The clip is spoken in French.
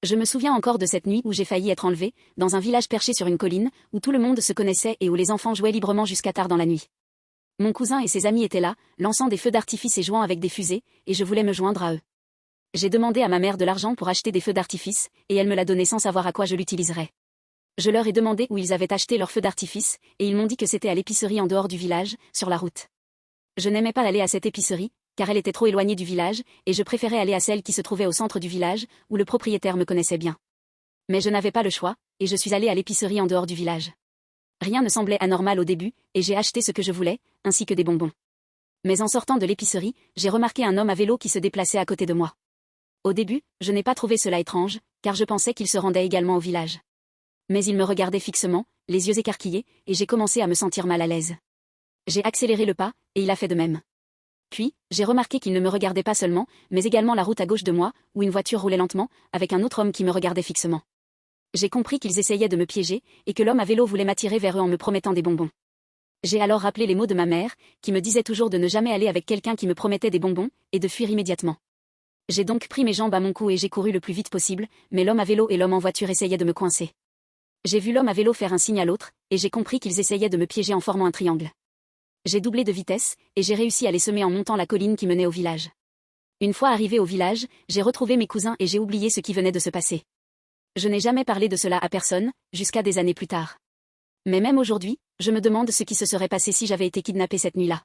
Je me souviens encore de cette nuit où j'ai failli être enlevée, dans un village perché sur une colline, où tout le monde se connaissait et où les enfants jouaient librement jusqu'à tard dans la nuit. Mon cousin et ses amis étaient là, lançant des feux d'artifice et jouant avec des fusées, et je voulais me joindre à eux. J'ai demandé à ma mère de l'argent pour acheter des feux d'artifice, et elle me l'a donné sans savoir à quoi je l'utiliserais. Je leur ai demandé où ils avaient acheté leurs feux d'artifice, et ils m'ont dit que c'était à l'épicerie en dehors du village, sur la route. Je n'aimais pas aller à cette épicerie, car elle était trop éloignée du village, et je préférais aller à celle qui se trouvait au centre du village, où le propriétaire me connaissait bien. Mais je n'avais pas le choix, et je suis allée à l'épicerie en dehors du village. Rien ne semblait anormal au début, et j'ai acheté ce que je voulais, ainsi que des bonbons. Mais en sortant de l'épicerie, j'ai remarqué un homme à vélo qui se déplaçait à côté de moi. Au début, je n'ai pas trouvé cela étrange, car je pensais qu'il se rendait également au village. Mais il me regardait fixement, les yeux écarquillés, et j'ai commencé à me sentir mal à l'aise. J'ai accéléré le pas, et il a fait de même. Puis, j'ai remarqué qu'il ne me regardait pas seulement, mais également la route à gauche de moi, où une voiture roulait lentement, avec un autre homme qui me regardait fixement. J'ai compris qu'ils essayaient de me piéger, et que l'homme à vélo voulait m'attirer vers eux en me promettant des bonbons. J'ai alors rappelé les mots de ma mère, qui me disait toujours de ne jamais aller avec quelqu'un qui me promettait des bonbons, et de fuir immédiatement. J'ai donc pris mes jambes à mon cou et j'ai couru le plus vite possible, mais l'homme à vélo et l'homme en voiture essayaient de me coincer. J'ai vu l'homme à vélo faire un signe à l'autre, et j'ai compris qu'ils essayaient de me piéger en formant un triangle. J'ai doublé de vitesse, et j'ai réussi à les semer en montant la colline qui menait au village. Une fois arrivé au village, j'ai retrouvé mes cousins et j'ai oublié ce qui venait de se passer. Je n'ai jamais parlé de cela à personne, jusqu'à des années plus tard. Mais même aujourd'hui, je me demande ce qui se serait passé si j'avais été kidnappée cette nuit-là.